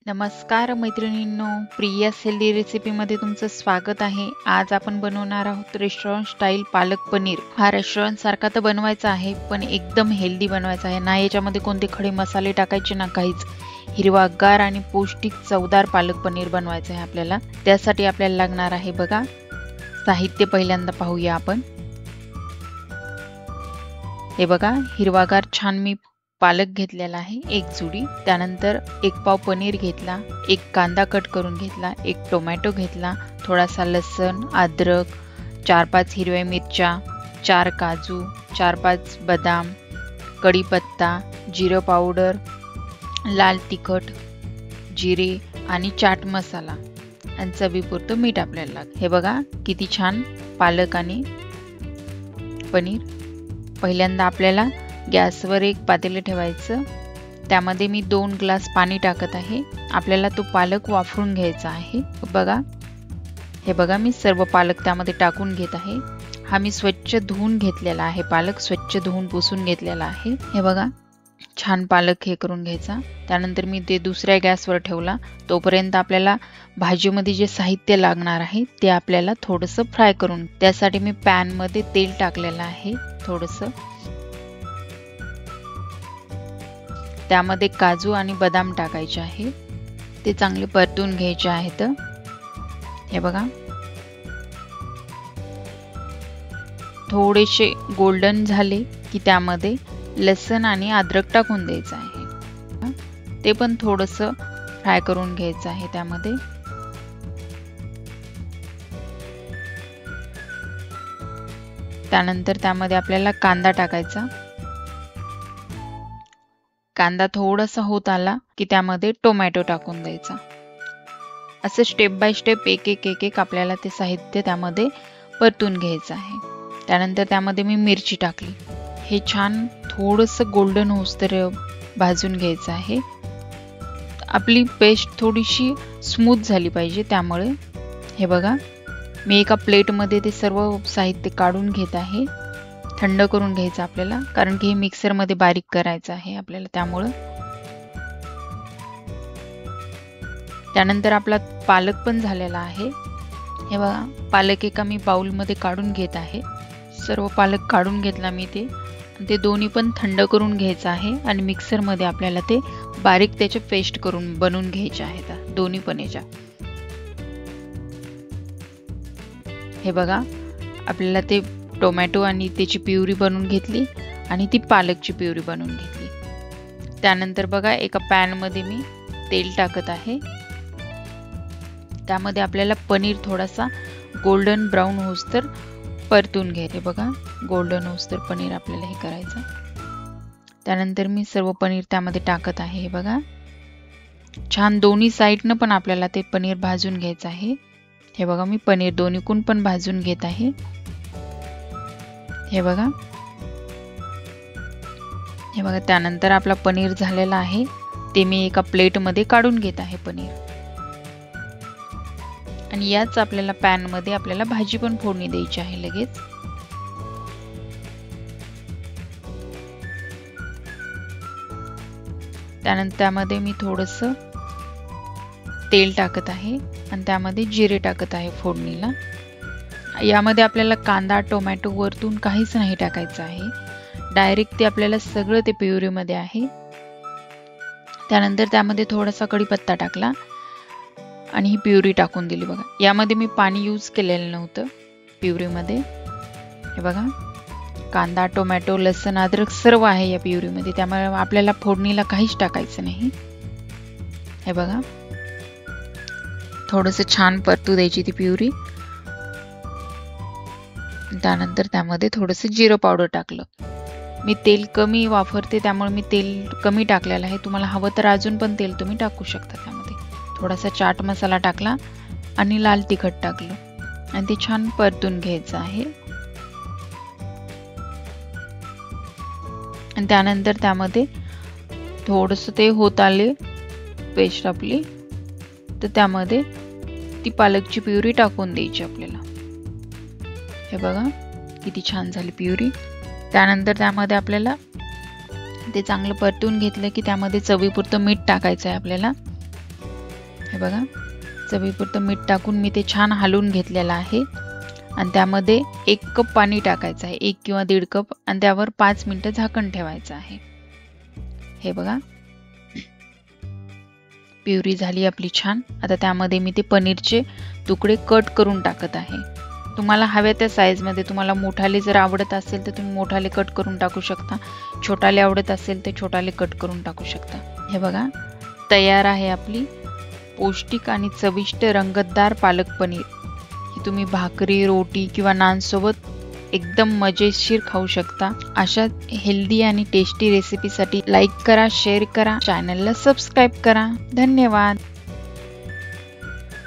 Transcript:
नमस्कार मैत्रिणींनो, प्रियास हेल्दी रेसिपीमध्ये तुमचं स्वागत आहे। आज आपण बनवणार आहोत रेस्टॉरंट स्टाईल पालक पनीर। हा रेस्टॉरंट सारखा तर बनवायचा आहे, पण एकदम हेल्दी बनवायचा आहे ना। याच्यामध्ये कोणते खडे मसाले टाकायचे ना काहीच। हिरवागार आणि पौष्टिक चवदार पालक पनीर बनवायचं आहे आपल्याला। त्यासाठी आपल्याला लागणार आहे बघा, साहित्य पहिल्यांदा पाहूया आपण। हे बघा, हिरवागार छान मी पालक घेतलेला आहे एक जुडी। त्यानंतर एक पाव पनीर घेतला, एक कांदा कट करून घेतला, एक टोमॅटो घेतला, थोडासा लसूण, अद्रक, 4-5 हिरव्या मिरच्या, 4 काजू, 4-5 बदाम, कढीपत्ता, जिरे पावडर, लाल तिखट, जिरे आणि चाट मसाला आणि चवीपुरतं मीठ आपल्याला लागेल। हे बघा किती छान पालक आणि पनीर। पहिल्यांदा आपल्याला गॅसवर एक पातेले ठेवायचं। त्यामध्ये मी 2 ग्लास पाणी टाकत आहे। आपल्याला तो पालक वाफरून घ्यायचा आहे। बघा, हे बघा मी सर्व पालक त्यामध्ये टाकून घेत आहे। हा मी स्वच्छ धुवून घेतलेला आहे, पालक स्वच्छ धुवून पुसून घेतलेला आहे। हे बघा, छान पालक हे करून घ्यायचा। त्यानंतर मी ते दुसऱ्या गॅसवर ठेवला। तोपर्यंत आपल्याला भाजीमध्ये जे साहित्य लागणार आहे ते आपल्याला थोडंसं फ्राय करून, त्यासाठी मी पॅन मध्ये तेल टाकलेलं आहे थोडंसं। त्यामध्ये काजू आणि बदाम टाकायचे आहे, ते चांगले परतून घ्यायचे आहेत। हे बघा, थोडेसे गोल्डन झाले की त्यामध्ये लसूण आणि अद्रक टाकून द्यायचं आहे। ते पण थोडंसं फ्राय करून घ्यायचं आहे त्यामध्ये। त्यानंतर त्यामध्ये आपल्याला कांदा टाकायचा। कांदा थोडासा होत आला की त्यामध्ये टोमॅटो टाकून द्यायचा। असं स्टेप बाय स्टेप एक आपल्याला ते साहित्य त्यामध्ये परतून घ्यायचं आहे। त्यानंतर त्यामध्ये मी मिरची टाकली। हे छान थोडंसं गोल्डन होईस्तोवर भाजून घ्यायचं आहे। आपली पेस्ट थोडीशी स्मूथ झाली पाहिजे, त्यामुळे हे बघा मी एका प्लेटमध्ये ते सर्व साहित्य काढून घेत आहे। थंड करून घ्यायचं आपल्याला, कारण की हे मिक्सर मध्ये बारीक करायचं आहे आपल्याला, त्यामुळे। त्यानंतर आपला पालक पण झालेला आहे। हे बघा, पालक एका मी बाउल मध्ये काढून घेत आहे। सर्व पालक काढून घेतला मी ते दोन्ही पण थंड करून घ्यायचं आहे आणि मिक्सर मध्ये आपल्याला ते बारीक त्याचे पेस्ट करून बनवून घ्यायचे आहेत दोन्ही पण याच्या। हे बघा, आपल्याला ते टोमॅटो आणि त्याची प्युरी बनवून घेतली आणि ती पालकची प्युरी बनवून घेतली। त्यानंतर बघा, एका पॅन मध्ये मी तेल टाकत आहे। त्यामध्ये आपल्याला पनीर थोडासा गोल्डन ब्राउन होईस्तोवर परतून घ्यायचे। बघा, गोल्डन होईस्तोवर पनीर आपल्याला हे करायचं। त्यानंतर मी सर्व पनीर त्यामध्ये टाकत आहे। हे बघा, छान दोन्ही साइडनं पण आपल्याला ते पनीर भाजून घ्यायचं आहे। हे बघा, मी पनीर दोन्हीकडून पण भाजून घेत आहे। हे बघा, त्यानंतर आपला पनीर झालेला आहे, ते मी एका प्लेट मध्ये काढून घेत आहे पनीर। आणि याच आपल्याला पॅन मध्ये आपल्याला भाजी पण फोडणी द्यायची आहे लगेच। त्यानंतर त्यामध्ये मी थोडंसं तेल टाकत आहे आणि त्यामध्ये जिरे टाकत आहे फोडणीला। यामध्ये आपल्याला कांदा, टोमॅटो वरतून काहीच नाही टाकायचं आहे, डायरेक्ट ते आपल्याला सगळं ते प्युरी मध्ये आहे। त्यानंतर त्यामध्ये थोडासा कढीपत्ता टाकला आणि ही प्युरी टाकून दिली। बघा, यामध्ये मी पाणी यूज केलेलं नव्हतं प्युरी मध्ये। हे बघा, कांदा, टोमॅटो, लसूण, अद्रक सर्व आहे या प्युरी मध्ये, त्यामुळे आपल्याला फोडणीला काहीच टाकायचं नाही। हे बघा, थोडंसं छान परतू द्यायची ती प्युरी। त्यानंतर त्यामध्ये थोडंसं जिरे पावडर टाकलं। मी तेल कमी वापरते, त्यामुळे मी तेल कमी टाकलेलं आहे। तुम्हाला हवं तर अजून पण तेल तुम्ही टाकू शकता। त्यामध्ये थोडासा चाट मसाला टाकला आणि लाल तिखट टाकलं आणि ते छान परतून घ्यायचं आहे। आणि त्यानंतर त्यामध्ये थोडंसं ते होत आले पेस्ट आपली, तर त्यामध्ये ती पालकची प्युरी टाकून द्यायची आपल्याला। हे बघा, किती छान झाली प्युरी। त्यानंतर त्यामध्ये आपल्याला ते चांगलं परतून घेतलं की त्यामध्ये चवीपुरतं मीठ टाकायचं आहे आपल्याला। हे बघा, चवीपुरतं मीठ टाकून मी ते छान हलवून घेतलेलं आहे आणि त्यामध्ये 1 कप पाणी टाकायचं आहे, 1 किंवा 1.5 कप, आणि त्यावर 5 मिनिटं झाकण ठेवायचं आहे. हे बघा, प्युरी झाली आपली छान. आता त्यामध्ये मी ते पनीरचे तुकडे कट करून टाकत आहे. तुम्हाला हव्या त्या साईजमध्ये, तुम्हाला मोठाले जर आवडत असेल तर तुम्ही मोठाले कट करून टाकू शकता, छोटाले आवडत असेल तर छोटाले कट करून टाकू शकता. हे बघा, तयार आहे आपली पौष्टिक आणि चविष्ट रंगतदार पालक पनीर. ही तुम्ही भाकरी, रोटी किंवा नान सोबत एकदम मजेशीर खाऊ शकता. अशा हेल्दी आणि टेस्टी रेसिपीसाठी लाईक करा, शेअर करा, चॅनलला सबस्क्राईब करा. धन्यवाद.